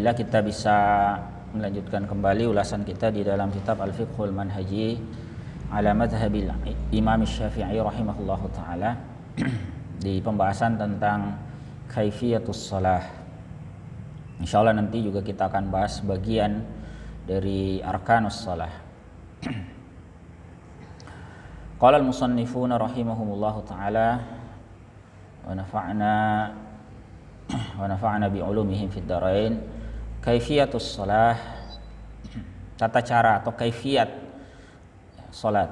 Alhamdulillah kita bisa melanjutkan kembali ulasan kita di dalam kitab Al-Fiqhul Manhaji ala madhhabil Imam Syafi'i rahimahullahu taala di pembahasan tentang kaifiyatus shalah. Insyaallah nanti juga kita akan bahas bagian dari arkanus shalah. Qala al-musannifuna rahimahumullahu taala wa nafa'na bi ulumihim fid dharain. Kaifiyatus shalah, tata cara atau kaifiyat salat.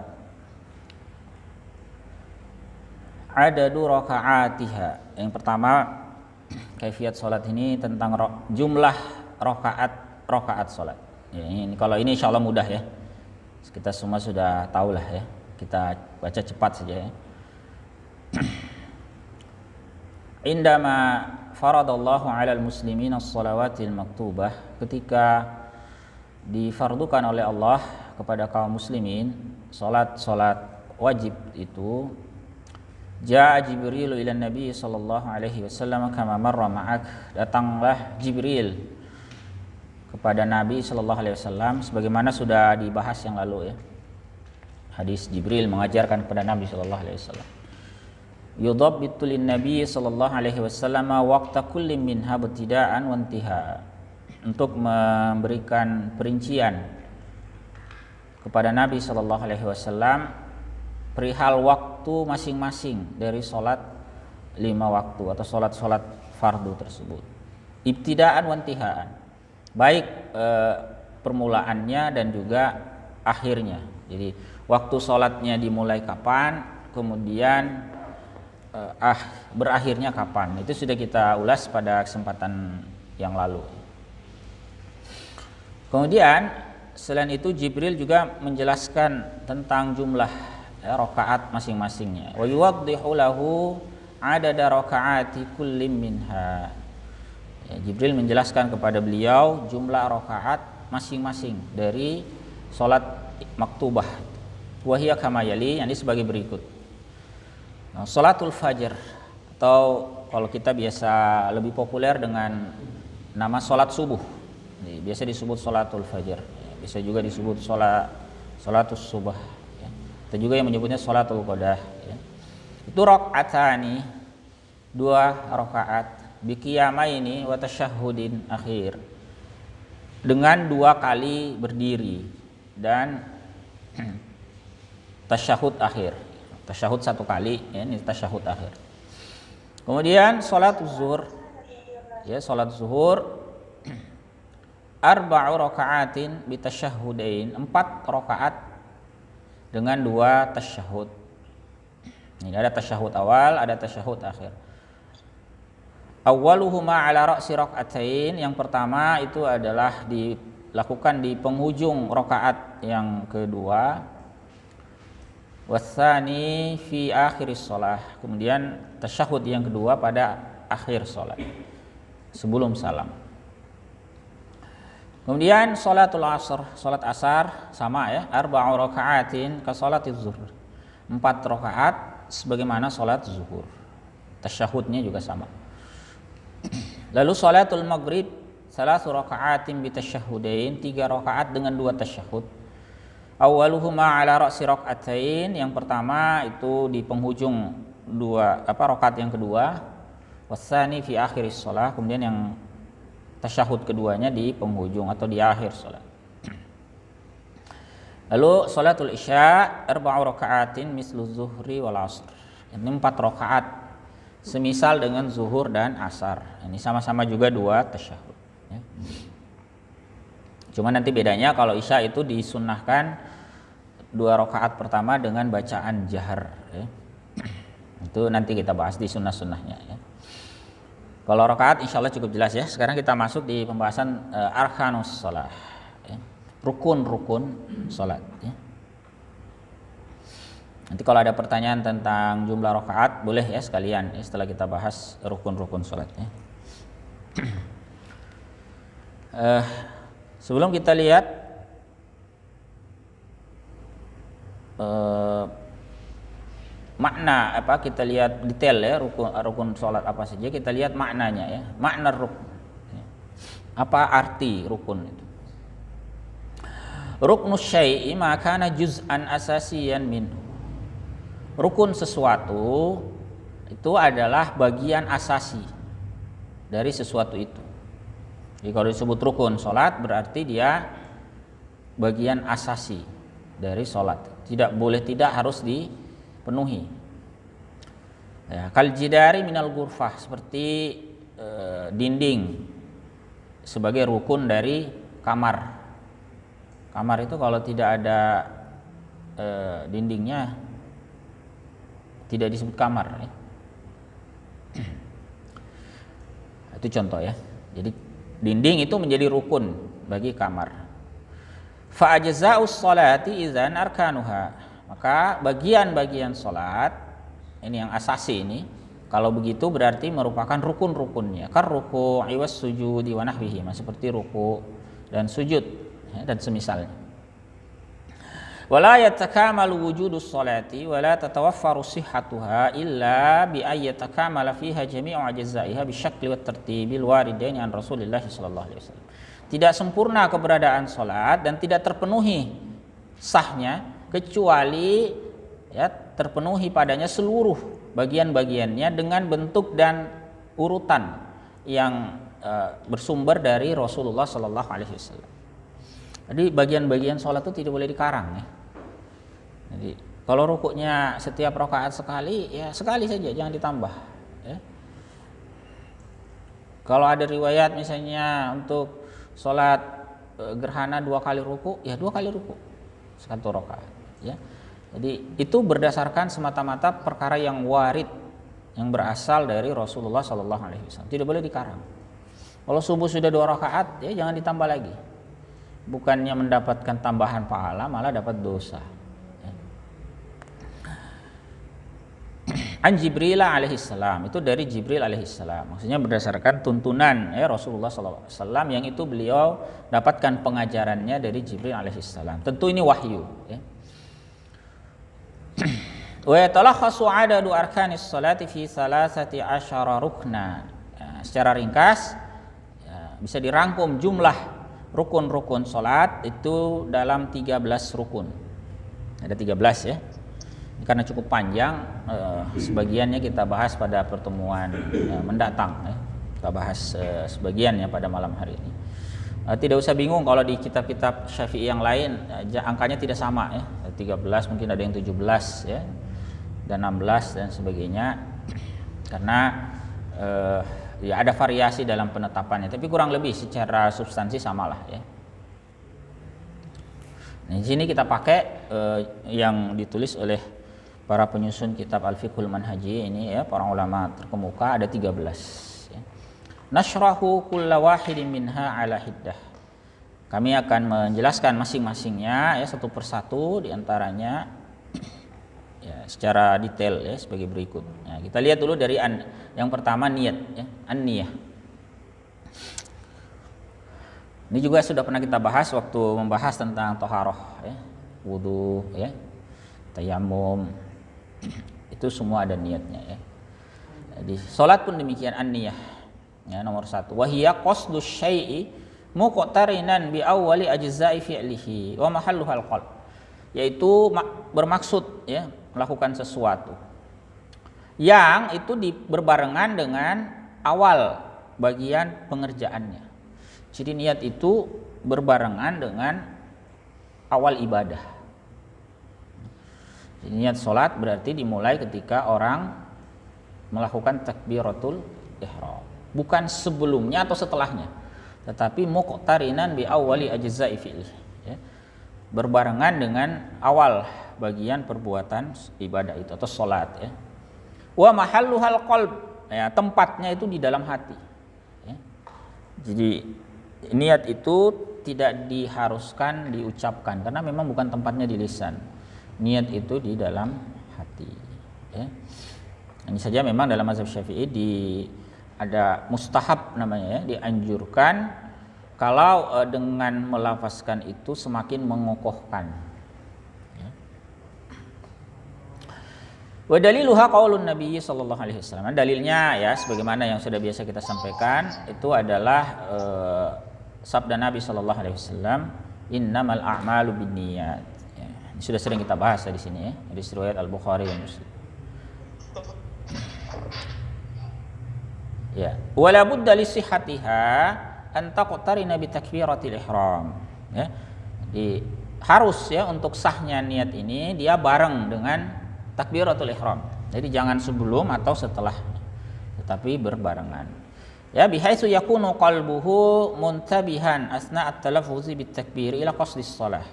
Adadu rakaatiha. Yang pertama, kaifiyat salat ini tentang jumlah rakaat salat. Ya, ini kalau ini insyaallah mudah ya. Kita semua sudah tahulah ya. Kita baca cepat saja ya. Indama faradallahu 'alal muslimin as-salawatil maktubah, ketika difardukan oleh Allah kepada kaum muslimin salat wajib itu, jaa Jibril ila Nabi sallallahu alaihi wasallam kama marra ma'ak, datanglah Jibril kepada Nabi sallallahu alaihi wasallam sebagaimana sudah dibahas yang lalu ya. Hadis Jibril mengajarkan kepada Nabi sallallahu alaihi wasallam. Yudhabbitu lin-nabi sallallahu alaihi wasallam waqta kulli minha ibtida'an wa intihaa, untuk memberikan perincian kepada Nabi sallallahu alaihi wasallam perihal waktu masing-masing dari salat 5 waktu atau salat-salat fardu tersebut. Ibtida'an wa intihaan, baik permulaannya dan juga akhirnya. Jadi waktu salatnya dimulai kapan, kemudian berakhirnya kapan. Itu sudah kita ulas pada kesempatan yang lalu. Kemudian selain itu Jibril juga menjelaskan tentang jumlah rakaat masing-masingnya. Wa yuwaddihu lahu adada rakaati kulli minha. Ya, Jibril menjelaskan kepada beliau jumlah rakaat masing-masing dari salat maktubah. Wa hiya kama yali, yakni sebagai berikut. Salatul Fajr, atau kalau kita biasa lebih populer dengan nama salat subuh, biasa disebut salatul Fajr, bisa juga disebut salatus subah ya. Atau juga yang menyebutnya salatul qadah ya. Itu rakaatani, 2 rakaat, biqiyamaini wa tasyahhudin akhir, dengan 2 kali berdiri dan tasyahud akhir. Tasyahud 1 kali ya, ini tasyahud akhir. Kemudian salat zuhur ya, salat zuhur 4 rakaatin bi tasyahhudain, 4 rakaat dengan 2 tasyahud. Ini ada tasyahud awal, ada tasyahud akhir. Awwaluhuma ala ra'si rakaatain, yang pertama itu adalah dilakukan di penghujung rakaat yang kedua. Wasani fi akhiris shalah, kemudian tasyahud yang kedua pada akhir salat sebelum salam. Kemudian salatul asr, salat asar sama ya, 4 rakaatin ka salatiz zuhur, 4 rakaat sebagaimana salat zuhur. Tasyahudnya juga sama. Lalu salatul maghrib 3 rakaatin bi tasyahhudain, 3 rakaat dengan 2 tasyahud. Awwaluhuma ala ra'si rak'atain, yang pertama itu di penghujung rakaat yang kedua. Wasani fi akhiris shalah, kemudian yang tasyahud keduanya di penghujung atau di akhir salat. Lalu salatul isya 4 rakaatin mislu zuhri wal asr. Ini 4 rakaat semisal dengan zuhur dan asar. Ini sama-sama juga 2 tasyahud ya. Cuma nanti bedanya kalau isya itu disunnahkan 2 rakaat pertama dengan bacaan jahar ya. Itu nanti kita bahas di sunnah-sunnahnya ya. Kalau rakaat insyaallah cukup jelas ya. Sekarang kita masuk di pembahasan arkanus shalah ya. Rukun-rukun salat ya. Nanti kalau ada pertanyaan tentang jumlah rakaat boleh ya sekalian ya, setelah kita bahas rukun-rukun salat ya. Sebelum kita lihat makna kita lihat detail ya rukun salat apa saja, kita lihat maknanya ya, makna rukun. Apa arti rukun itu? Ruknus syai'i ma kana juz'an asasiyan minhu. Rukun sesuatu itu adalah bagian asasi dari sesuatu itu. Jadi kalau disebut rukun salat berarti dia bagian asasi dari salat. Tidak boleh tidak harus dipenuhi. Ya, kal jidari minal ghurfah, seperti dinding sebagai rukun dari kamar. Kamar itu kalau tidak ada dindingnya tidak disebut kamar ya. Itu contoh ya. Jadi dinding itu menjadi rukun bagi kamar. Fa ajza'us sholati idzan arkanuha. Maka bagian-bagian salat ini yang asasi ini, kalau begitu berarti merupakan rukun-rukunnya. Kar ruku' was sujudi wa nahwihi, seperti ruku' dan sujud ya, dan semisalnya. Wala yatakamalu wujudus sholati wala tatawaffaru sihhatuha illa bi ay yatakamala fiha jami'u ajza'iha bisyakli wat tartibil waridain an Rasulillah sallallahu alaihi wasallam. Tidak sempurna keberadaan salat dan tidak terpenuhi sahnya kecuali ya terpenuhi padanya seluruh bagian-bagiannya dengan bentuk dan urutan yang bersumber dari Rasulullah sallallahu alaihi wasallam. Jadi bagian-bagian sholat itu tidak boleh dikarang ya. Jadi kalau rukuknya setiap rakaat sekali, ya sekali saja, jangan ditambah ya. Kalau ada riwayat misalnya untuk sholat gerhana 2 kali ruku, ya 2 kali ruku 1 rakaat ya. Jadi itu berdasarkan semata-mata perkara yang warid, yang berasal dari Rasulullah sallallahu alaihi wasallam. Tidak boleh dikarang. Kalau subuh sudah 2 rakaat, ya jangan ditambah lagi. Bukannya mendapatkan tambahan pahala, malah dapat dosa. An Jibril alaihissalam, itu dari Jibril alaihissalam. Maksudnya berdasarkan tuntunan ya Rasulullah SAW yang itu beliau dapatkan pengajarannya dari Jibril alaihissalam. Tentu ini wahyu. Ya. Wa yatalakhasu adadu arkanis salati fi 13 rukna. Ya, secara ringkas ya, bisa dirangkum jumlah rukun-rukun salat itu dalam 13 rukun. Ada 13 ya. Karena cukup panjang, sebagiannya kita bahas pada pertemuan mendatang ya. Kita bahas sebagiannya pada malam hari ini. Tidak usah bingung kalau di kitab-kitab Syafi'i yang lain angkanya tidak sama ya. 13, mungkin ada yang 17 ya. Dan 16 dan sebagainya. Karena ya ada variasi dalam penetapannya, tapi kurang lebih secara substansi samalah ya. Nah, di sini kita pakai yang ditulis oleh para penyusun kitab Al-Fiqhul Manhaji ini ya, para ulama terkemuka, ada 13 ya. Nashrahu kulla wahidin minha ala hiddah. Kami akan menjelaskan masing-masingnya ya satu persatu diantaranya ya, secara detail ya sebagai berikut. Ya, kita lihat dulu dari yang pertama niat ya, an-niyah. Ini juga sudah pernah kita bahas waktu membahas tentang thaharah ya, wudu ya, tayammum. Itu semua ada niatnya ya. Jadi salat pun demikian an-niyah. Ya, nomor 1. Wa hiya qasdus syai'i muqtarinan bi awwali ajza'i fi'lihi wa mahalluhal qalb. Yaitu bermaksud ya melakukan sesuatu yang itu berbarengan dengan awal bagian pengerjaannya. Jadi niat itu berbarengan dengan awal ibadah. Jadi niat sholat berarti dimulai ketika orang melakukan takbiratul ihram, bukan sebelumnya atau setelahnya, tetapi muqtarinan bi awwali ajza'i fi'li ya. Berbarengan dengan awal bagian perbuatan ibadah itu atau sholat ya. Wa mahalluhal qalb ya, tempatnya itu di dalam hati ya. Jadi niat itu tidak diharuskan diucapkan karena memang bukan tempatnya di lisan. Niat itu di dalam hati ya. Ini saja memang dalam mazhab Syafi'i ada mustahab namanya ya, dianjurkan kalau dengan melafazkan itu semakin mengokohkan ya. Wa daliluha qaulun Nabi sallallahu alaihi wasallam. Dalilnya ya sebagaimana yang sudah biasa kita sampaikan itu adalah sabda Nabi sallallahu alaihi wasallam, innamal a'malu binniyat. Ya, ini sudah sering kita bahas di sini ya, dari riwayat Al-Bukhari dan Muslim. Ya, wala budda li sihhatiha an taqtarina bi takbiratil ihram. Ya. Harus ya untuk sahnya niat ini dia bareng dengan takbiratul ihram. Jadi jangan sebelum atau setelah, tetapi berbarengan. Ya, bihaitsu yakunu qalbuhu muntabihan asna at-talaffuzi bit takbir ila qasdis shalah,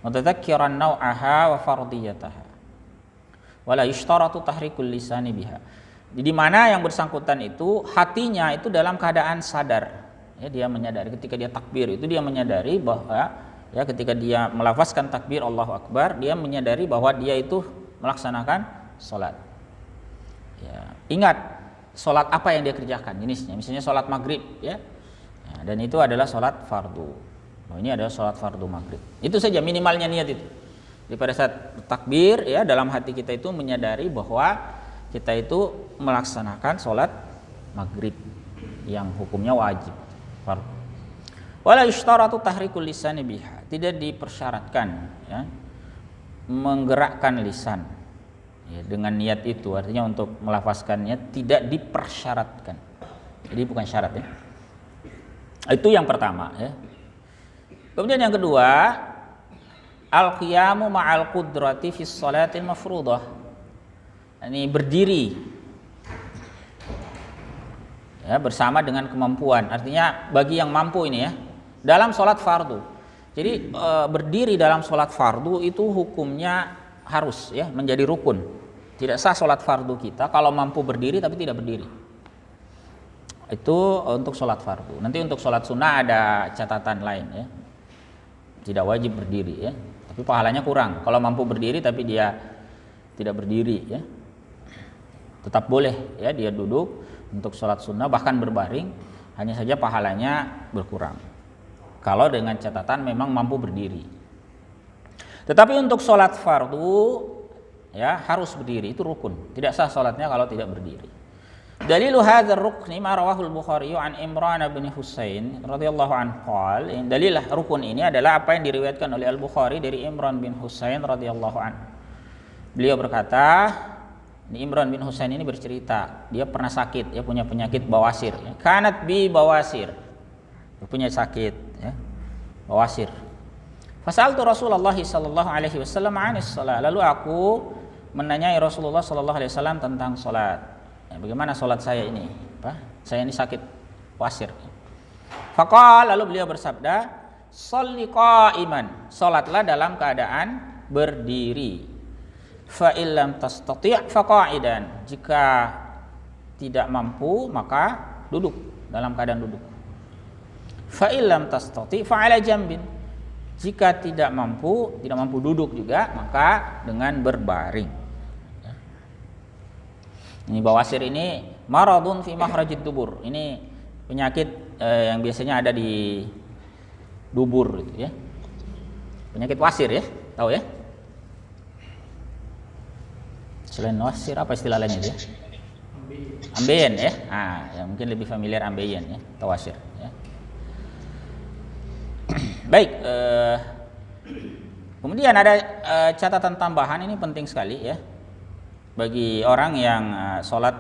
mutadhakkiran naw'aha wa fardiyataha. Wala yushtaratu tahrikul lisani biha. Di mana yang bersangkutan itu hatinya itu dalam keadaan sadar. Ya, dia menyadari ketika dia takbir itu dia menyadari bahwa ya ketika dia melafazkan takbir Allahu Akbar, dia menyadari bahwa dia itu melaksanakan sholat. Ya, ingat sholat apa yang dia kerjakan jenisnya, misalnya sholat maghrib ya, dan itu adalah sholat fardu. Ini adalah sholat fardu maghrib. Itu saja minimalnya niat itu. Jadi pada saat takbir ya dalam hati kita itu menyadari bahwa kita itu melaksanakan sholat maghrib yang hukumnya wajib fardu. Wala yushtaratu tahrikul lisani biha, tidak dipersyaratkan ya, menggerakkan lisan ya, dengan niat itu, artinya untuk melafazkannya tidak dipersyaratkan. Jadi bukan syarat ya. Itu yang pertama ya. Kemudian yang kedua, al-qiyamu ma'al qudrati fi sholatil mafruḍah. Ini berdiri ya, bersama dengan kemampuan, artinya bagi yang mampu ini ya dalam sholat fardu. Jadi berdiri dalam sholat fardu itu hukumnya harus ya menjadi rukun. Tidak sah sholat fardu kita kalau mampu berdiri tapi tidak berdiri. Itu untuk sholat fardu. Nanti untuk sholat sunnah ada catatan lain ya. Tidak wajib berdiri ya, tapi pahalanya kurang. Kalau mampu berdiri tapi dia tidak berdiri ya, tetap boleh ya dia duduk untuk sholat sunnah bahkan berbaring, hanya saja pahalanya berkurang kalau dengan catatan memang mampu berdiri. Tetapi untuk sholat fardu ya harus berdiri, itu rukun. Tidak sah sholatnya kalau tidak berdiri. Dalilu hadzal rukni ma rawahul Bukhari an Imran bin Husain radhiyallahu anhu qala. Dalil rukun ini adalah apa yang diriwayatkan oleh Al-Bukhari dari Imran bin Husain radhiyallahu anhu. Beliau berkata, Imran bin Husain ini bercerita, dia pernah sakit, dia punya penyakit bawasir. Kanat bi bawasir, dia punya sakit, ya, bawasir. Fasaltu Rasulullah sallallahu alaihi wasallam anis salat. Lalu aku menanyai Rasulullah sallallahu alaihi wasallam tentang salat. Ya, bagaimana salat saya ini? Saya ini sakit bawasir. Faqala, lalu beliau bersabda, sholli qa'iman, salatlah dalam keadaan berdiri. Fa illam tastati' fa qa'idan, jika tidak mampu maka duduk, dalam keadaan duduk. Fa illam tastati' fa 'ala jambin, jika tidak mampu duduk juga maka dengan berbaring. Ini bawasir ini maradun fi makhrajid dubur, ini penyakit yang biasanya ada di dubur gitu ya. Penyakit wasir ya, tahu ya? Selain wasir apa istilah lainnya dia? Ambeien ya. Yang mungkin lebih familiar ambeien ya, atau wasir ya. Baik, kemudian ada catatan tambahan, ini penting sekali ya bagi orang yang sholat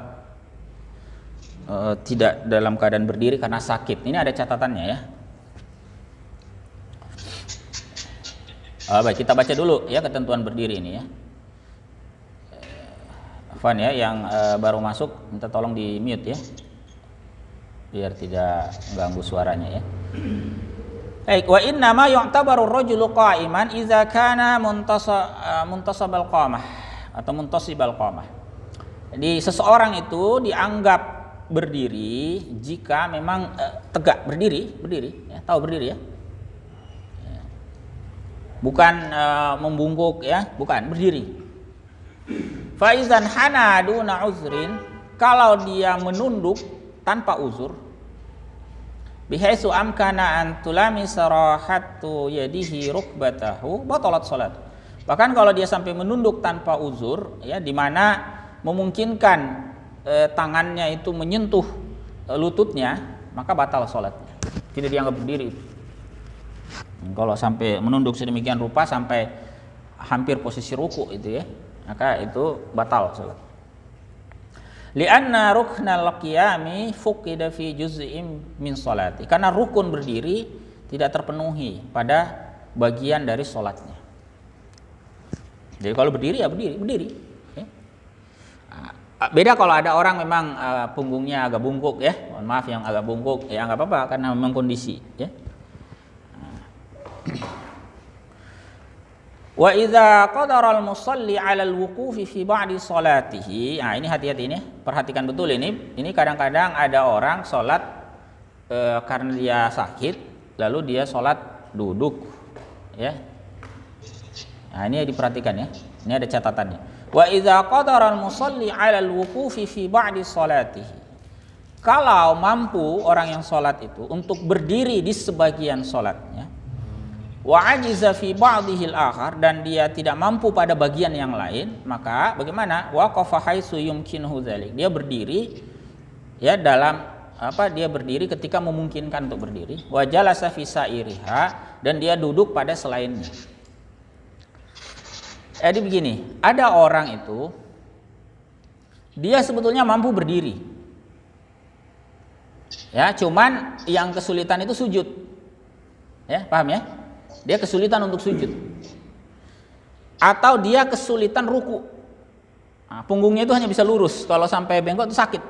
tidak dalam keadaan berdiri karena sakit. Ini ada catatannya ya. Baik, kita baca dulu ya ketentuan berdiri ini ya. Afwan ya, yang baru masuk minta tolong di mute ya, biar tidak ganggu suaranya ya. Baik, wa inna ma yu'tabaru ar-rajulu qa'iman idza kana muntasabal qamah atau muntasibal qamah. Jadi seseorang itu dianggap berdiri jika memang tegak berdiri ya, tahu berdiri ya. Bukan membungkuk ya, bukan, berdiri. Faizan hana duna uzrin, kalau dia menunduk tanpa uzur, bihaitsu amkana an tulami sarahatu yadihi rukbatahu batalat salat. Bahkan kalau dia sampai menunduk tanpa uzur ya, di mana memungkinkan tangannya itu menyentuh lututnya, maka batal salatnya. Tidak dianggap berdiri. Kalau sampai menunduk sedemikian rupa sampai hampir posisi ruku itu ya, maka itu batal salat. Li'anna ruknal qiyami fuqida fi juz'in min salati. Karena rukun berdiri tidak terpenuhi pada bagian dari salatnya. Jadi kalau berdiri ya berdiri. Ya. Beda kalau ada orang memang punggungnya agak bungkuk ya. Mohon maaf yang agak bungkuk ya enggak apa-apa karena memang kondisi ya. Wa idza qadara al-musalli 'ala al-wuqufi fi ba'di salatihi. Nah, ini hati-hati ini, perhatikan betul ini. Ini kadang-kadang ada orang salat karena dia sakit, lalu dia salat duduk ya. Nah, ini diperhatikan ya. Ini ada catatannya. Wa idza qadara al-musalli 'ala al-wuqufi fi ba'di salatihi. Kalau mampu orang yang salat itu untuk berdiri di sebagian salatnya, wa ajiza fi ba'dihi al-akhar, dan dia tidak mampu pada bagian yang lain, maka bagaimana? Waqafa haitsu yumkinuhu dzalik. Dia berdiri ya dalam dia berdiri ketika memungkinkan untuk berdiri. Wa jalasa fi sa'iriha, dan dia duduk pada selainnya. Jadi begini, ada orang itu dia sebetulnya mampu berdiri. Ya, cuman yang kesulitan itu sujud. Ya, paham ya? Dia kesulitan untuk sujud, atau dia kesulitan ruku. Nah, punggungnya itu hanya bisa lurus, kalau sampai bengkok itu sakit.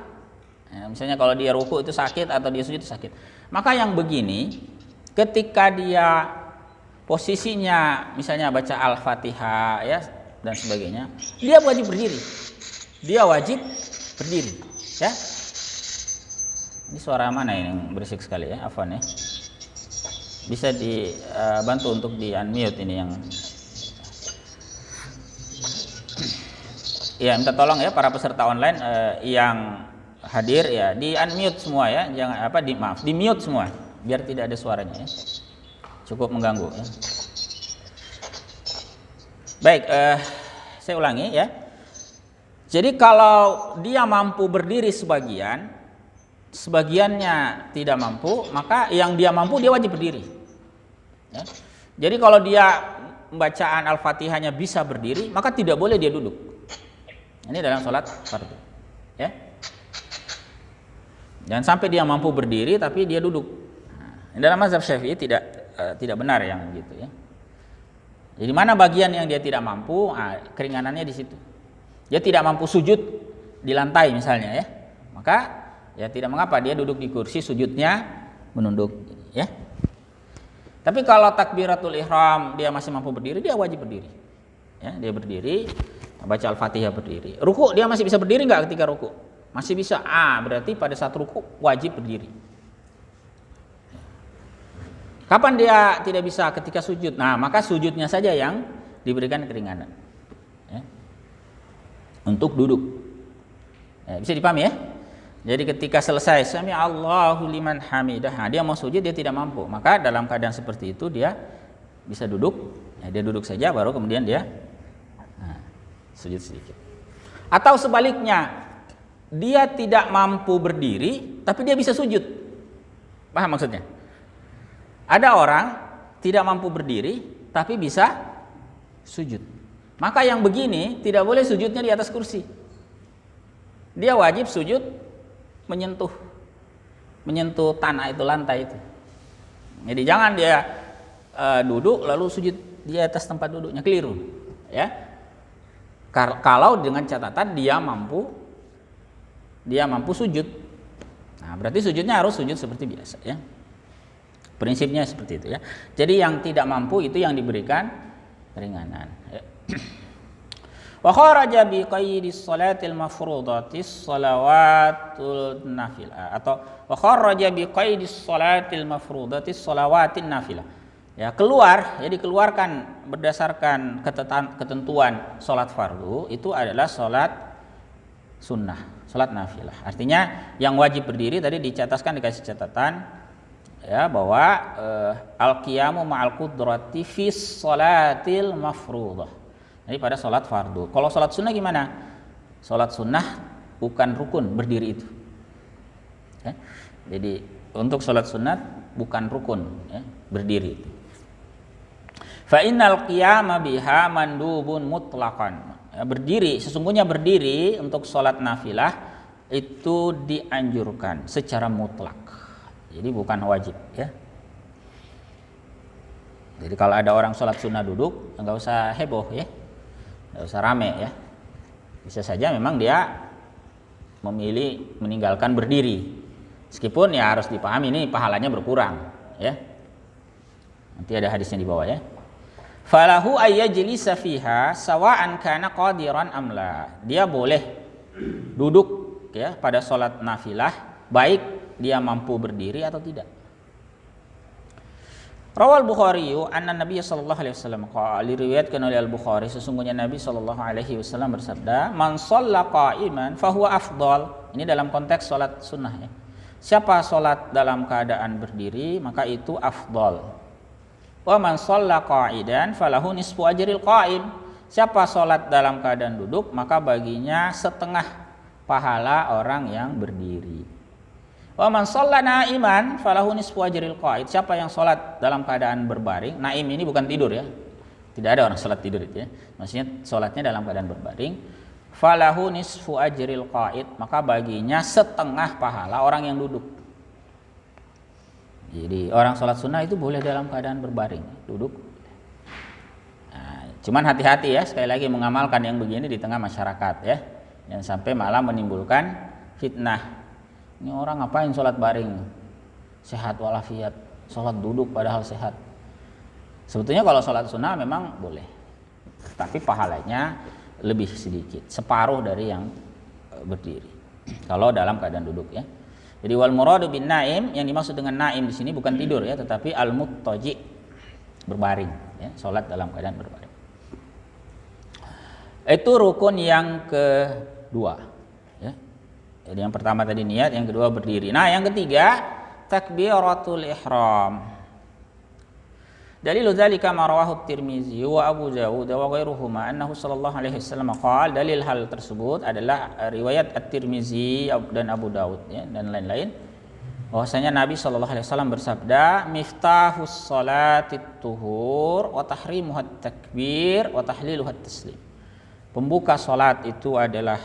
Ya, misalnya kalau dia ruku itu sakit atau dia sujud itu sakit. Maka yang begini, ketika dia posisinya misalnya baca Al-Fatihah ya dan sebagainya, dia wajib berdiri. Dia wajib berdiri. Ya. Ini suara mana ini yang berisik sekali ya, afwan ya. Bisa dibantu untuk di unmute ini yang ya, minta tolong ya para peserta online yang hadir ya di unmute semua ya, jangan di mute semua biar tidak ada suaranya ya, cukup mengganggu ya. Baik, saya ulangi ya. Jadi kalau dia mampu berdiri sebagiannya tidak mampu, maka yang dia mampu dia wajib berdiri ya. Jadi kalau dia bacaan Al-Fatihahnya bisa berdiri, maka tidak boleh dia duduk. Ini dalam sholat fardu ya. Jangan sampai dia mampu berdiri tapi dia duduk. Nah, dalam mazhab Syafi'i tidak benar yang begitu ya. Jadi mana bagian yang dia tidak mampu, keringanannya di situ. Dia tidak mampu sujud di lantai misalnya ya, maka ya tidak mengapa dia duduk di kursi, sujudnya menunduk ya. Tapi kalau takbiratul ihram dia masih mampu berdiri, dia wajib berdiri. Ya, dia berdiri, baca Al-Fatihah berdiri. Ruku dia masih bisa berdiri enggak ketika ruku? Masih bisa. Berarti pada saat ruku wajib berdiri. Kapan dia tidak bisa? Ketika sujud. Nah, maka sujudnya saja yang diberikan keringanan. Ya. Untuk duduk. Ya, bisa dipahami ya? Jadi ketika selesai Sami Allahu liman hamidah, dia mau sujud dia tidak mampu, maka dalam keadaan seperti itu dia bisa duduk, ya, dia duduk saja baru kemudian dia sujud sedikit. Atau sebaliknya, dia tidak mampu berdiri tapi dia bisa sujud. Paham maksudnya? Ada orang tidak mampu berdiri tapi bisa sujud. Maka yang begini tidak boleh sujudnya di atas kursi. Dia wajib sujud menyentuh tanah itu, lantai itu. Jadi jangan dia duduk lalu sujud di atas tempat duduknya, keliru ya. Kalau dengan catatan dia mampu sujud, nah berarti sujudnya harus sujud seperti biasa ya. Prinsipnya seperti itu ya. Jadi yang tidak mampu itu yang diberikan keringanan ya. Wa kharaja bi qaidis salatil mafruḍatis shalawatul nafilah, atau wa kharaja bi qaidis salatil mafruḍatis shalawatin nafilah. Ya, jadi keluarkan berdasarkan ketentuan salat fardu itu adalah salat sunnah, salat nafilah. Artinya yang wajib berdiri tadi dikasih catatan ya bahwa al-qiyamu ma'al qudrati fis salatil mafruḍah. Jadi pada sholat fardu. Kalau sholat sunnah gimana? Sholat sunnah bukan rukun berdiri itu. Ya. Jadi untuk sholat sunnah bukan rukun ya, berdiri. Fa innal qiyama biha mandubun mutlaqan. Berdiri, sesungguhnya berdiri untuk sholat nafilah itu dianjurkan secara mutlak. Jadi bukan wajib ya. Jadi kalau ada orang sholat sunnah duduk, nggak usah heboh ya, nggak usah rame ya. Bisa saja memang dia memilih meninggalkan berdiri, meskipun ya harus dipahami ini pahalanya berkurang ya. Nanti ada hadisnya di bawah ya. Falahu ayyajlisa fiha sawa'an kana qadiran amla. Dia boleh duduk ya pada sholat nafilah baik dia mampu berdiri atau tidak. Rawal Bukhari anna Nabi sallallahu alaihi wasallam qala, diriwayatkan oleh Al-Bukhari sesungguhnya Nabi sallallahu alaihi wasallam bersabda, "Man shalla qa'iman fahuwa afdal." Ini dalam konteks salat sunnah ya. Siapa salat dalam keadaan berdiri maka itu afdal. Wa man shalla qa'idan falahu nisfu ajril qa'im. Siapa salat dalam keadaan duduk maka baginya setengah pahala orang yang berdiri. Wa man shalla na'iman falahu nisfu ajril qa'id. Siapa yang salat dalam keadaan berbaring, naim ini bukan tidur ya. Tidak ada orang salat tidur itu ya. Maksudnya salatnya dalam keadaan berbaring, falahu nisfu ajril qa'id, maka baginya setengah pahala orang yang duduk. Jadi orang salat sunnah itu boleh dalam keadaan berbaring, duduk. Nah, cuman hati-hati ya, sekali lagi mengamalkan yang begini di tengah masyarakat ya. Jangan sampai malah menimbulkan fitnah. Ini orang ngapain sholat baring, sehat walafiat, sholat duduk padahal sehat. Sebetulnya kalau sholat sunnah memang boleh, tapi pahalanya lebih sedikit, separuh dari yang berdiri. Kalau dalam keadaan duduk ya. Jadi wal muradu bin naim, yang dimaksud dengan naim di sini bukan tidur ya, tetapi al muttaji, berbaring ya, sholat dalam keadaan berbaring. Itu rukun yang kedua. Jadi yang pertama tadi niat, yang kedua berdiri. Nah, yang ketiga takbiratul ihram. Dalil dzalika ma rawahu Tirmizi wa Abu Dawud wa ghairuhuma annahu sallallahu alaihi wasallam qala. Dalil hal tersebut adalah riwayat At-Tirmizi dan Abu Dawud ya, dan lain-lain. Bahwasanya Nabi sallallahu alaihi wasallam bersabda, "Miftahus shalatit tuhur wa tahrimuhat takbir wa tahliluhat taslim." Pembuka salat itu adalah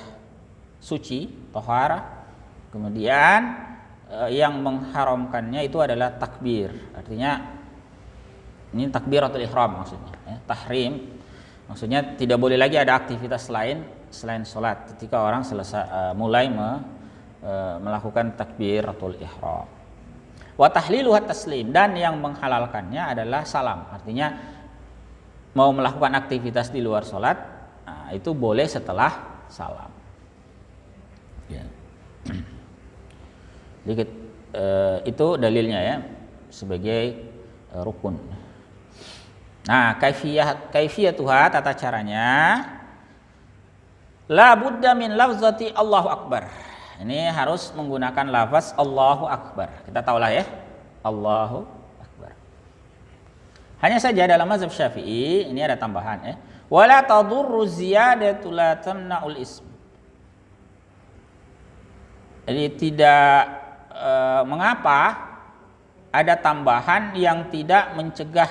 suci, tohara. Kemudian yang mengharamkannya itu adalah takbir. Artinya ini takbiratul ihram maksudnya ya. Tahrim maksudnya tidak boleh lagi ada aktivitas lain selain sholat ketika orang selesai mulai melakukan takbiratul ihram. Wa tahliluhat taslim, dan yang menghalalkannya adalah salam. Artinya mau melakukan aktivitas di luar sholat, nah, itu boleh setelah salam ya. Jadi itu dalilnya ya sebagai rukun. Nah, kaifiyatuha, tata caranya, la budda min lafzati Allahu Akbar. Ini harus menggunakan lafaz Allahu Akbar. Kita tahulah ya, Allahu Akbar. Hanya saja dalam mazhab Syafi'i ini ada tambahan ya. Wala tadurru ziyadatu la tamna'ul ism. Jadi tidak mengapa ada tambahan yang tidak mencegah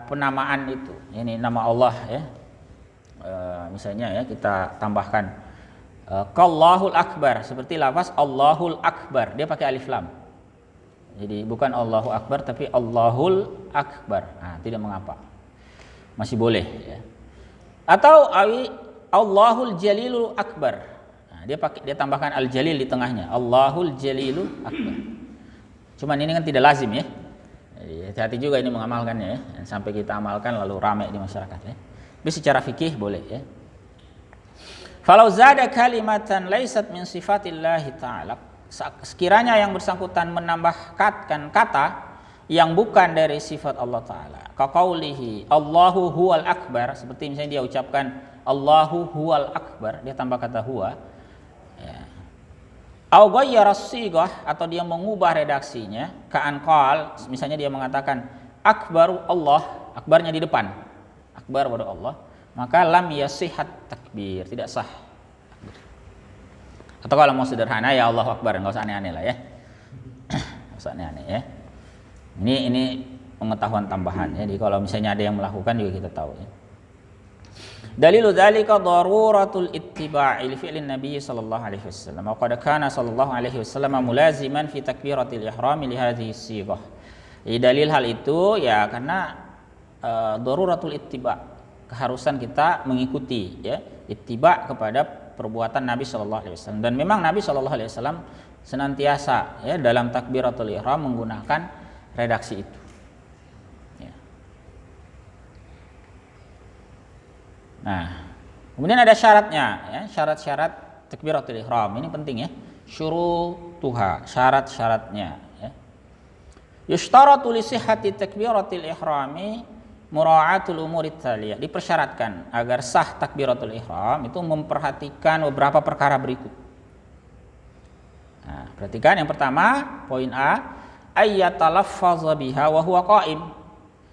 penamaan itu. Ini nama Allah ya. Misalnya ya kita tambahkan Qallahul Akbar, seperti lafaz Allahul Akbar, dia pakai alif lam. Jadi bukan Allahu Akbar tapi Allahul Akbar. Nah, tidak mengapa. Masih boleh ya. Atau Allahul Jalilul Akbar. Nah, dia tambahkan Al Jalil di tengahnya. Allahul Jalilul Akbar. Cuman ini kan tidak lazim ya. Jadi hati-hati juga ini mengamalkannya ya. Sampai kita amalkan lalu ramai di masyarakat ya. Tapi secara fikih boleh ya. Falau zada kalimatan laisat min sifatillahi ta'ala. Sekiranya yang bersangkutan menambahkan kata yang bukan dari sifat Allah Ta'ala. Kaqaulihi Allahu huwal akbar. Seperti misalnya dia ucapkan Allahu huwal akbar, dia tambah kata huwa ya. Au ghayyara sighah, atau dia mengubah redaksinya, ka'an qal, misalnya dia mengatakan akbaru Allah, akbarnya di depan, akbar pada Allah, maka lam yasihat takbir, tidak sah. Atau kalau mau sederhana ya Allahu Akbar, enggak usah aneh-aneh lah ya. Enggak usah aneh-aneh ya. Ini pengetahuan tambahan ya. Jadi kalau misalnya ada yang melakukan juga kita tahu ya. Dalilu dzalika daruratul ittiba'i li fi'lin Nabi sallallahu alaihi wasallam. Wa qad kana sallallahu alaihi wasallam mulaziman fi takbiratil ihram li hadhihi sighah. Jadi dalil hal itu ya karena daruratul ittiba', keharusan kita mengikuti ya, ittiba' kepada perbuatan Nabi sallallahu alaihi wasallam. Dan memang Nabi sallallahu alaihi wasallam senantiasa ya dalam takbiratul ihram menggunakan redaksi itu. Nah, kemudian ada syaratnya ya, syarat-syarat takbiratul ihram. Ini penting ya. Syurutuha, syarat-syaratnya ya. Yushtaratu li sihhati takbiratul ihrami mura'atul umurit thaliyah. Dipersyaratkan agar sah takbiratul ihram itu memperhatikan beberapa perkara berikut. Nah, perhatikan yang pertama, poin A, ayyatalaffaz biha wa huwa qa'im.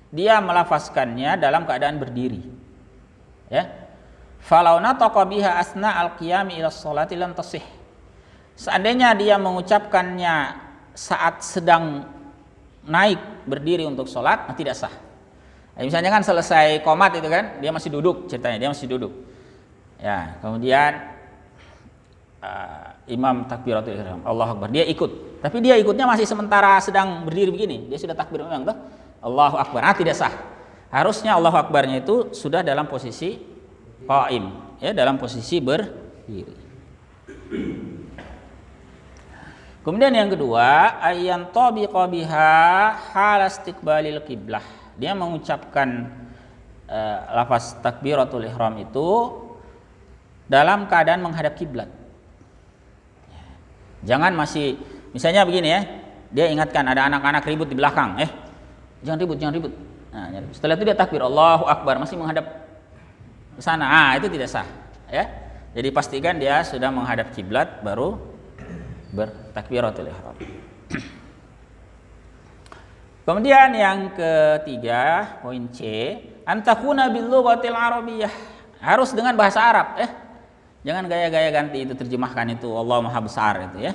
Dia melafazkannya dalam keadaan berdiri. Ya, falau nataqa biha asna al-qiyami ila sholati lam tasih. Seandainya dia mengucapkannya saat sedang naik berdiri untuk sholat, tidak sah. Misalnya kan selesai qomat itu kan, dia masih duduk, ceritanya dia masih duduk. Ya, kemudian imam takbiratul ihram, Allahu akbar, dia ikut. Tapi dia ikutnya masih sementara sedang berdiri begini, dia sudah takbir memang tuh, Allahu akbar, tidak sah. Harusnya Allahu akbarnya itu sudah dalam posisi qaim, ya, dalam posisi berdiri. Kemudian yang kedua, ayyan tabiqa biha hal istiqbalil qiblah. Dia mengucapkan lafaz takbiratul ihram itu dalam keadaan menghadap kiblat. Jangan masih, misalnya begini ya, dia ingatkan ada anak-anak ribut di belakang, jangan ribut. Nah, setelah itu dia takbir Allahu akbar masih menghadap ke sana. Itu tidak sah, ya. Jadi pastikan dia sudah menghadap kiblat baru bertakbiratul ihram. Kemudian yang ketiga, poin C, antakuna bil lughatil arabiyyah. Harus dengan bahasa Arab, Jangan gaya-gaya ganti itu, terjemahkan itu Allah Maha Besar itu ya.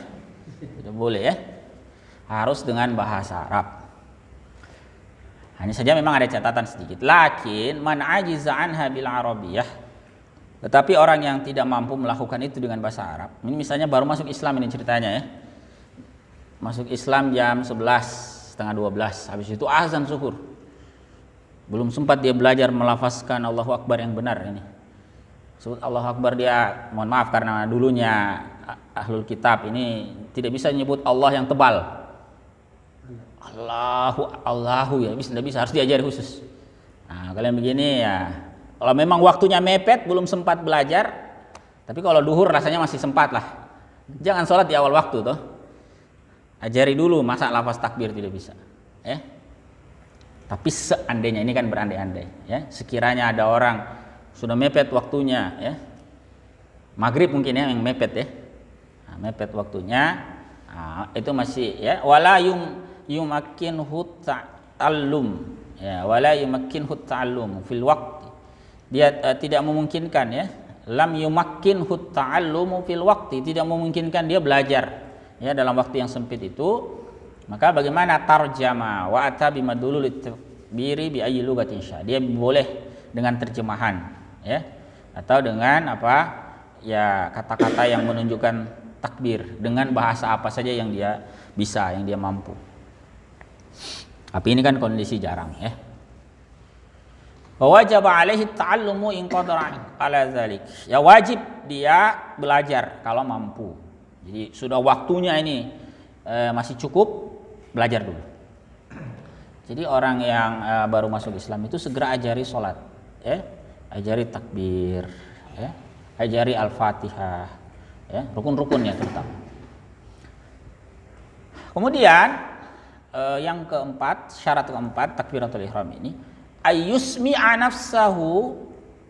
Tidak boleh ya. Harus dengan bahasa Arab. Hanya saja memang ada catatan sedikit. Lakin man ajiza anha bil arabiyyah. Tetapi orang yang tidak mampu melakukan itu dengan bahasa Arab. Ini misalnya baru masuk Islam ini ceritanya ya. Masuk Islam jam 11, setengah 12. Habis itu azan zuhur. Belum sempat dia belajar melafazkan Allahu Akbar yang benar ini. Sebut Allahu Akbar dia, mohon maaf karena dulunya ahlul kitab ini tidak bisa menyebut Allah yang tebal. Allahu ya, tidak bisa, harus diajari khusus. Nah, kalian begini ya, kalau memang waktunya mepet belum sempat belajar, tapi kalau duhur rasanya masih sempat lah. Jangan sholat di awal waktu toh. Ajari dulu, masa lafaz takbir tidak bisa, ya. Tapi seandainya, ini kan berandai-andai, ya. Sekiranya ada orang sudah mepet waktunya, ya. Maghrib mungkin ya yang mepet ya. Nah, mepet waktunya, itu masih ya, wala yumakkinhu ta'allum, ya, wala yumakkinhu ta'allum fil waqti. Dia tidak memungkinkan ya, lam yumakkinhu ta'allumu fil waqti, tidak memungkinkan dia belajar ya dalam waktu yang sempit itu. Maka bagaimana tarjama wa ata bimadulul takbiri bi ayyi lughatin sya. Dia boleh dengan terjemahan ya, atau dengan apa ya, kata-kata yang menunjukkan takbir dengan bahasa apa saja yang dia bisa, yang dia mampu. Tapi ini kan kondisi jarang ya. Wa wajaba alaihi ta'allumu in qadara ala dzalik. Ya wajib dia belajar kalau mampu. Jadi sudah waktunya ini masih cukup, belajar dulu. Jadi orang yang baru masuk Islam itu segera ajari sholat, ya, ajari takbir, ya, ajari al-fatihah, ya, rukun-rukunnya terutama. Kemudian yang keempat, syarat keempat takbiratul ihram ini, ayyusmi'a nafsahu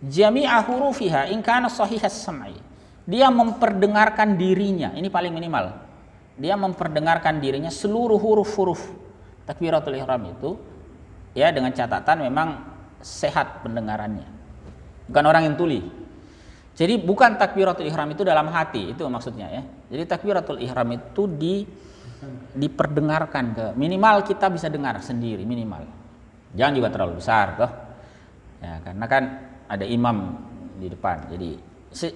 jami'a hurufiha in kana sahihas sam'i. Dia memperdengarkan dirinya, ini paling minimal. Dia memperdengarkan dirinya seluruh huruf-huruf takbiratul ihram itu ya, dengan catatan memang sehat pendengarannya. Bukan orang yang tuli. Jadi bukan takbiratul ihram itu dalam hati, itu maksudnya ya. Jadi takbiratul ihram itu diperdengarkan ke, minimal kita bisa dengar sendiri minimal. Jangan juga terlalu besar toh. Ya, karena kan ada imam di depan. Jadi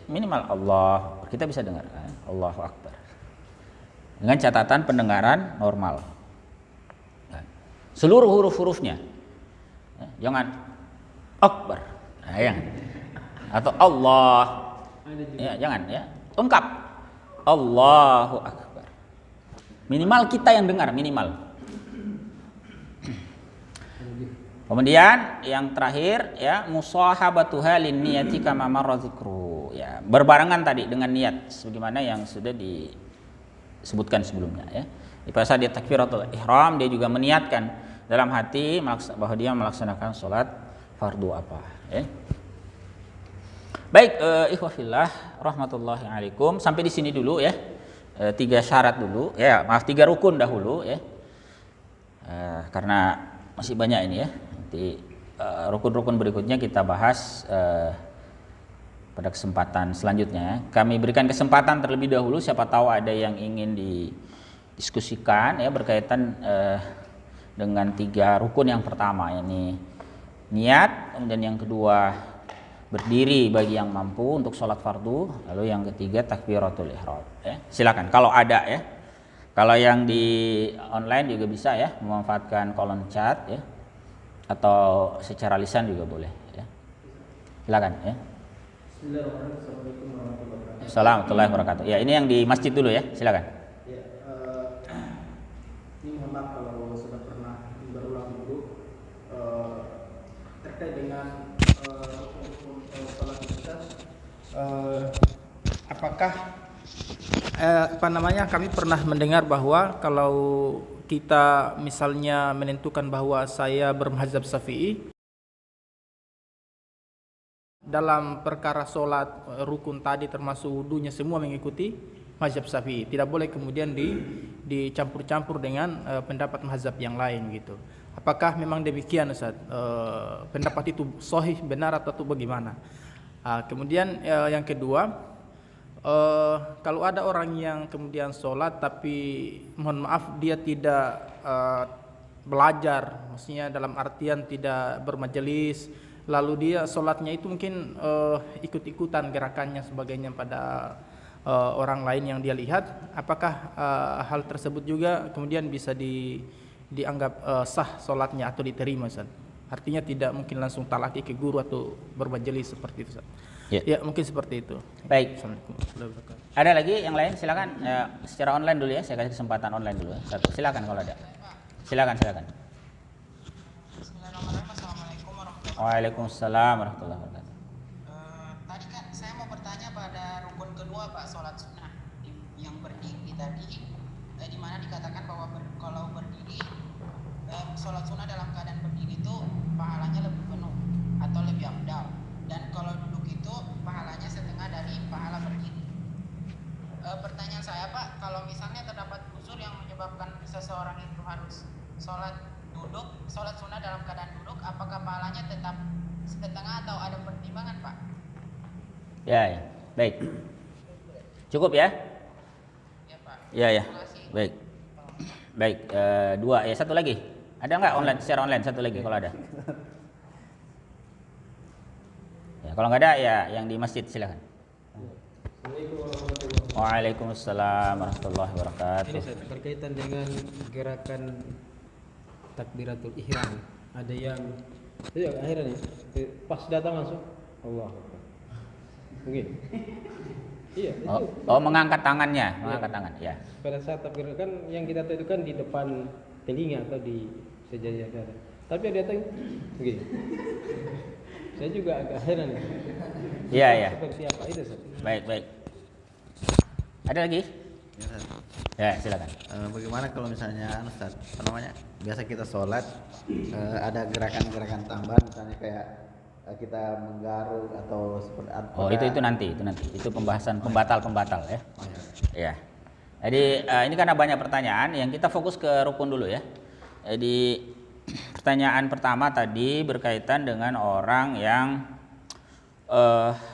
minimal Allah, kita bisa dengar kan? Allahu Akbar. Dengan catatan pendengaran normal. Seluruh huruf-hurufnya. Ya, jangan Akbar. Nah, ya. Atau Allah. Ya, jangan ya. Lengkap. Allahu Akbar. Minimal kita yang dengar, minimal. Kemudian yang terakhir ya musahabatuha lin niyati kama marra dzikru. Ya, berbarengan tadi dengan niat sebagaimana yang sudah disebutkan sebelumnya ya. Pada saat dia takbiratul ihram dia juga meniatkan dalam hati bahwa dia melaksanakan sholat fardu apa ya. Baik, ikhwah fillah rahmatullahi alaikum, sampai di sini dulu ya. 3 syarat dulu ya, maaf 3 rukun dahulu ya. Karena masih banyak ini ya. Nanti rukun-rukun berikutnya kita bahas pada kesempatan selanjutnya. Kami berikan kesempatan terlebih dahulu, siapa tahu ada yang ingin didiskusikan ya berkaitan dengan 3 rukun yang pertama, ini niat, kemudian yang kedua berdiri bagi yang mampu untuk sholat fardu, lalu yang ketiga takbiratul ihram ya. Silakan kalau ada ya. Kalau yang di online juga bisa ya, memanfaatkan kolom chat ya, atau secara lisan juga boleh ya. Silakan ya. Assalamualaikum warahmatullahi wabarakatuh. Ya, ini yang di masjid dulu ya, silakan. Ya, ini mohon maaf kalau sudah pernah berulang dulu terkait dengan sholat kita. Apakah kami pernah mendengar bahwa kalau kita misalnya menentukan bahwa saya bermazhab Syafi'i dalam perkara sholat rukun tadi termasuk wudunya semua mengikuti mazhab Syafi'i, tidak boleh kemudian dicampur-campur dengan pendapat mazhab yang lain gitu. Apakah memang demikian Ustaz? Pendapat itu sahih, benar atau bagaimana? Kemudian yang kedua, kalau ada orang yang kemudian sholat tapi mohon maaf dia tidak belajar, maksudnya dalam artian tidak bermajelis, lalu dia sholatnya itu mungkin ikut-ikutan gerakannya sebagainya pada orang lain yang dia lihat, apakah hal tersebut juga kemudian bisa dianggap sah sholatnya atau diterima Ustaz? Artinya tidak mungkin langsung talaki ke guru atau bermajelis seperti itu Ustaz. Ya, mungkin seperti itu. Baik. Ada lagi yang lain? Silakan secara online dulu ya. Saya kasih kesempatan online dulu ya. Satu. Silakan kalau ada. Silakan. Bismillahirrahmanirrahim. Assalamualaikum warahmatullahi wabarakatuh. Waalaikumsalam warahmatullahi wabarakatuh. Tadi kan saya mau bertanya pada rukun kedua Pak, sholat sunnah yang berdiri tadi, di mana dikatakan bahwa kalau berdiri sholat sunnah dalam keadaan berdiri itu pahalanya lebih penuh atau lebih afdal. Dan kalau duduk itu pahalanya setengah dari pahala berdiri. Pertanyaan saya Pak, kalau misalnya terdapat uzur yang menyebabkan seseorang itu harus sholat sunnah dalam keadaan duduk, apakah pahalanya tetap setengah atau ada pertimbangan Pak? Ya. Baik. Cukup ya? Ya Pak. Ya. Terima kasih. Baik. 2 ya, satu lagi. Ada nggak online, secara online satu lagi kalau ada? Ya, kalau nggak ada ya yang di masjid silakan. Waalaikumsalam warahmatullahi wabarakatuh. Ini berkaitan dengan gerakan takbiratul ihram. Ada yang akhirnya nih pas datang langsung Allah. Mungkin. Iya. Mengangkat tangannya, mengangkat tangan. Ya. Pada saat takbir kan yang kita tahu itu kan di depan telinga atau di sejajar dada. Tapi ada datang begini. Saya juga agak heran. Iya. Seperti apa itu, Ustaz? Baik. Ada lagi? Ya, silakan. Bagaimana kalau misalnya Ustaz, biasa kita sholat ada gerakan-gerakan tambahan, misalnya kayak kita menggaruk atau seperti apa? Itu nanti. Itu pembahasan pembatal ya. Ya. Jadi ini karena banyak pertanyaan, yang kita fokus ke rukun dulu ya. Jadi pertanyaan pertama tadi berkaitan dengan orang yang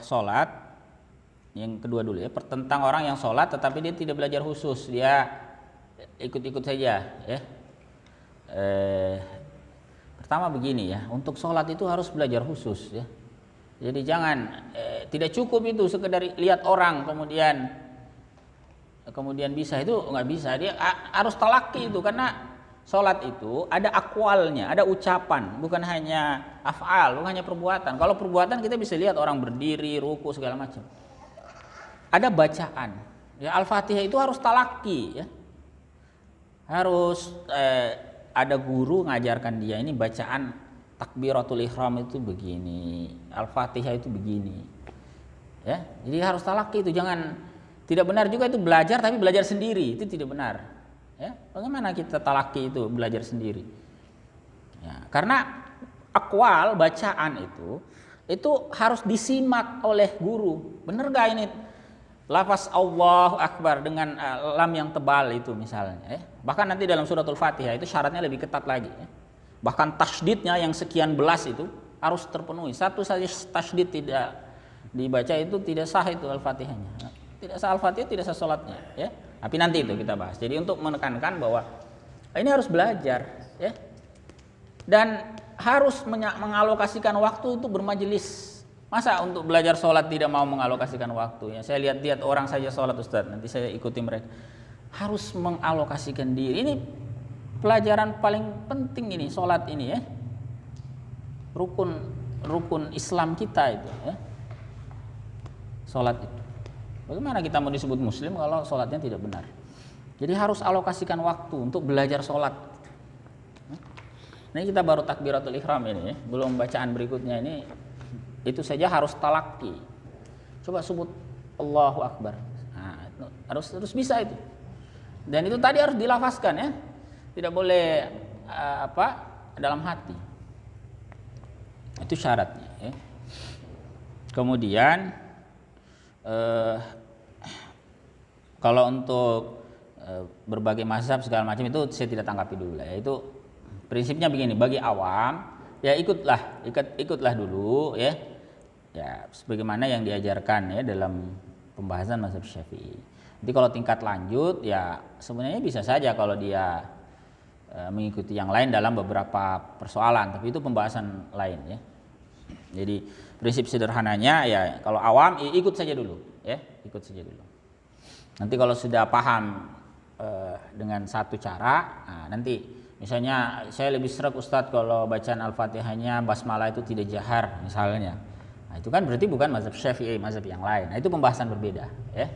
sholat. Yang kedua dulu ya, tentang orang yang sholat tetapi dia tidak belajar khusus, dia ikut-ikut saja ya. Pertama begini ya, untuk sholat itu harus belajar khusus ya. Jadi jangan tidak cukup itu sekedar lihat orang kemudian bisa, itu nggak bisa. Dia harus talaki itu, karena sholat itu ada akwalnya, ada ucapan, bukan hanya af'al, bukan hanya perbuatan. Kalau perbuatan kita bisa lihat orang berdiri, ruku segala macam. Ada bacaan. Ya, Al-Fatihah itu harus talaki ya. Harus ada guru ngajarkan dia, ini bacaan takbiratul ihram itu begini, Al-Fatihah itu begini. Ya, jadi harus talaki itu, jangan, tidak benar juga itu belajar tapi belajar sendiri, itu tidak benar. Ya, bagaimana kita talaki itu belajar sendiri? Ya, karena akwal bacaan itu harus disimak oleh guru. Benar gak ini lafaz Allahu Akbar dengan lam yang tebal itu misalnya ya. Bahkan nanti dalam suratul Fatihah itu syaratnya lebih ketat lagi ya. Bahkan tasydidnya yang sekian belas itu harus terpenuhi. Satu saja tasydid tidak dibaca itu tidak sah itu Al-Fatihahnya. Tidak sah Al-Fatihah, tidak sah salatnya ya. Tapi nanti itu kita bahas. Jadi untuk menekankan bahwa ini harus belajar ya. Dan harus mengalokasikan waktu untuk bermajelis. Masa untuk belajar sholat tidak mau mengalokasikan waktu ya? Saya lihat orang saja sholat Ustaz, nanti saya ikuti mereka. Harus mengalokasikan diri. Ini pelajaran paling penting ini, sholat ini ya. Rukun Islam kita itu ya. Sholat itu. Bagaimana kita mau disebut muslim kalau sholatnya tidak benar? Jadi harus alokasikan waktu untuk belajar sholat. Ini kita baru takbiratul ihram ini ya. Belum bacaan berikutnya ini. Itu saja harus talaki. Coba sebut Allahu Akbar. Nah, harus bisa itu. Dan itu tadi harus dilafazkan ya. Tidak boleh dalam hati. Itu syaratnya ya. Kemudian kalau untuk berbagai mazhab segala macam itu saya tidak tanggapi dulu lah ya. Itu prinsipnya begini, bagi awam ya ikutlah dulu ya. Ya, sebagaimana yang diajarkan ya dalam pembahasan mazhab Syafi'i. Jadi kalau tingkat lanjut ya sebenarnya bisa saja kalau dia mengikuti yang lain dalam beberapa persoalan, tapi itu pembahasan lain ya. Jadi prinsip sederhananya ya kalau awam ikut saja dulu ya, ikut saja dulu. Nanti kalau sudah paham dengan satu cara, nah nanti misalnya saya lebih sreg Ustadz kalau bacaan Al-Fatihahnya basmalah itu tidak jahar misalnya. Nah, itu kan berarti bukan mazhab Syafi'i, mazhab yang lain. Nah, itu pembahasan berbeda, ya.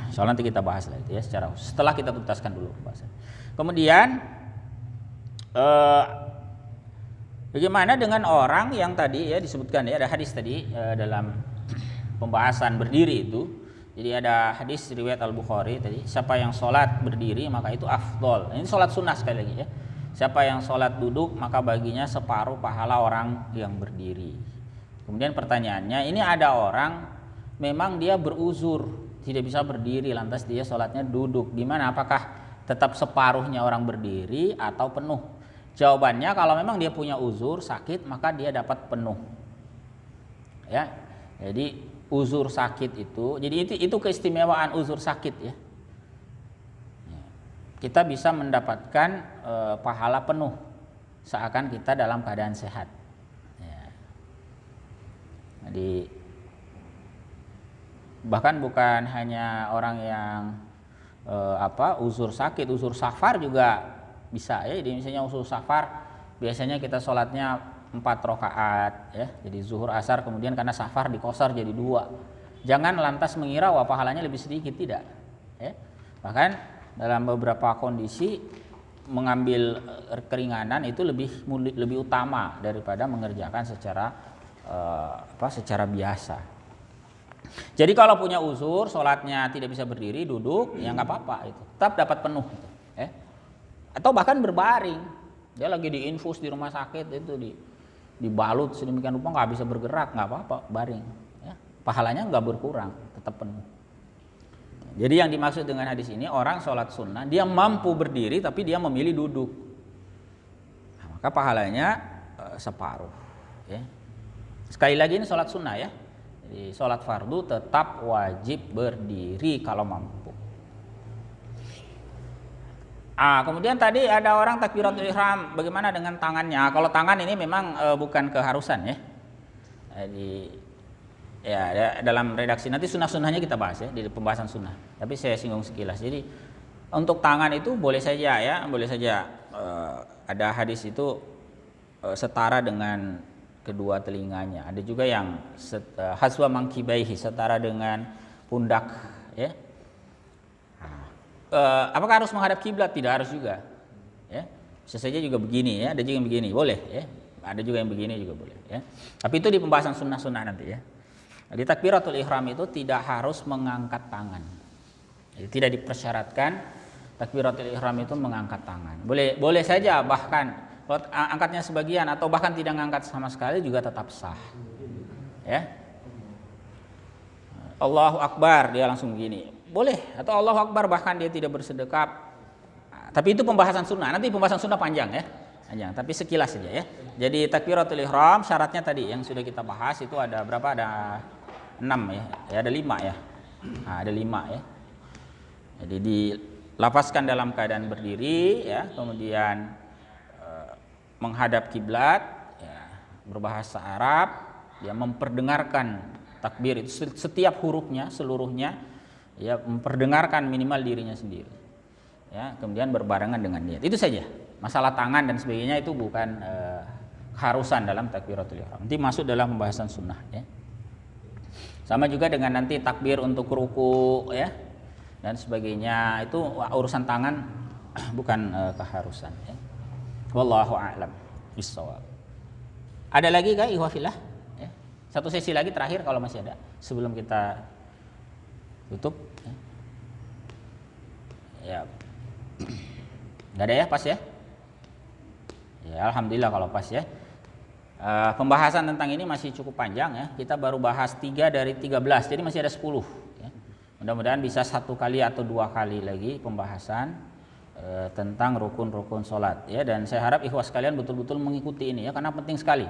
Soal nanti kita bahas lah itu ya secara khusus. Setelah kita tuntaskan dulu pembahasan. Kemudian bagaimana dengan orang yang tadi ya disebutkan ya ada hadis tadi dalam pembahasan berdiri itu. Jadi ada hadis riwayat Al-Bukhari tadi, siapa yang sholat berdiri maka itu afdol. Ini sholat sunnah sekali lagi ya. Siapa yang sholat duduk maka baginya separuh pahala orang yang berdiri. Kemudian pertanyaannya, ini ada orang memang dia beruzur tidak bisa berdiri, lantas dia sholatnya duduk. Gimana? Apakah tetap separuhnya orang berdiri atau penuh? Jawabannya kalau memang dia punya uzur sakit maka dia dapat penuh. Ya, jadi uzur sakit itu, jadi itu keistimewaan uzur sakit ya. Kita bisa mendapatkan pahala penuh seakan kita dalam keadaan sehat. Ya. Jadi bahkan bukan hanya orang yang uzur sakit, uzur safar juga bisa ya. Jadi misalnya uzur safar biasanya kita sholatnya 4 rakaat ya. Jadi zuhur asar kemudian karena safar dikosar jadi 2. Jangan lantas mengira wah pahalanya lebih sedikit, tidak. Ya. Bahkan dalam beberapa kondisi mengambil keringanan itu lebih utama daripada mengerjakan secara biasa. Jadi kalau punya uzur, sholatnya tidak bisa berdiri, duduk, ya nggak apa-apa itu, tetap dapat penuh. Atau bahkan berbaring, dia lagi diinfus di rumah sakit itu dibalut sedemikian rupa nggak bisa bergerak, nggak apa-apa, baring. Ya. Pahalanya nggak berkurang, tetap penuh. Jadi yang dimaksud dengan hadis ini orang sholat sunnah dia mampu berdiri tapi dia memilih duduk, nah, maka pahalanya separuh. Ya. Sekali lagi ini sholat sunnah ya. Jadi sholat fardu tetap wajib berdiri kalau mampu. Kemudian tadi ada orang takbiratul ihram, bagaimana dengan tangannya? Kalau tangan ini memang bukan keharusan ya. Jadi ya dalam redaksi nanti sunnah-sunnahnya kita bahas ya di pembahasan sunnah. Tapi saya singgung sekilas. Jadi untuk tangan itu boleh saja ya, boleh saja ada hadis itu setara dengan kedua telinganya. Ada juga yang haswa mangkibaihi, setara dengan pundak ya. Apakah harus menghadap kiblat? Tidak harus juga ya. Bisa saja juga begini ya, ada juga yang begini, boleh ya. Ada juga yang begini juga boleh ya. Tapi itu di pembahasan sunnah-sunnah nanti ya. Di takbiratul ihram itu tidak harus mengangkat tangan. Jadi tidak dipersyaratkan takbiratul ihram itu mengangkat tangan. Boleh saja, bahkan kalau angkatnya sebagian atau bahkan tidak mengangkat sama sekali juga tetap sah. Ya. Allahu Akbar, dia langsung begini. Boleh, atau Allahu Akbar bahkan dia tidak bersedekap. Tapi itu pembahasan sunnah. Nanti pembahasan sunnah panjang ya. Panjang, tapi sekilas saja ya. Jadi takbiratul ihram syaratnya tadi yang sudah kita bahas itu ada berapa? Ada 6 ya. Ya ada 5 ya. Ada 5 ya. Jadi dilafazkan dalam keadaan berdiri ya, kemudian menghadap kiblat ya, berbahasa Arab, ya memperdengarkan takbir itu setiap hurufnya seluruhnya ya, memperdengarkan minimal dirinya sendiri ya, kemudian berbarengan dengan niat. Itu saja. Masalah tangan dan sebagainya itu bukan keharusan dalam takbiratul ihram. Nanti masuk dalam pembahasan sunnah ya. Sama juga dengan nanti takbir untuk ruku ya dan sebagainya, itu urusan tangan bukan keharusan ya. Wallahu a'lam bissawab. Ada lagi kah ikhwafillah ya? Satu sesi lagi terakhir kalau masih ada sebelum kita tutup ya. Enggak ada ya, pas ya? Ya alhamdulillah kalau pas ya. Pembahasan tentang ini masih cukup panjang ya. Kita baru bahas 3 dari 13, jadi masih ada 10 ya. Mudah-mudahan bisa 1 kali atau 2 kali lagi pembahasan tentang rukun-rukun sholat ya. Dan saya harap ikhwas sekalian betul-betul mengikuti ini ya, karena penting sekali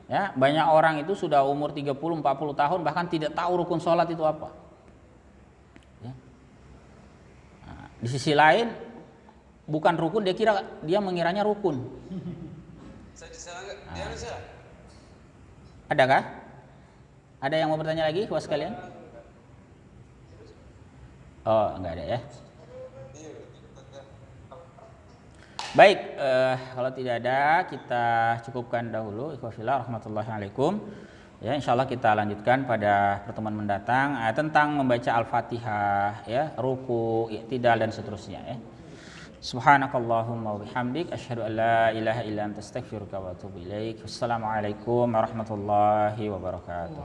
ya. Banyak orang itu sudah umur 30-40 tahun bahkan tidak tahu rukun sholat itu apa ya. Di sisi lain bukan rukun, dia mengiranya rukun. Adakah? Ada yang mau bertanya lagi ikhwas sekalian? Oh, enggak ada ya. Baik, kalau tidak ada kita cukupkan dahulu. Ikhwafillah rahmatullahi alaikum. Ya, insyaallah kita lanjutkan pada pertemuan mendatang tentang membaca Al-Fatihah ya, ruku, i'tidal dan seterusnya ya. Subhanakallahumma wa bihamdik asyhadu an la ilaha illa anta astaghfiruka wa atubu ilaik. Wassalamualaikum warahmatullahi wabarakatuh.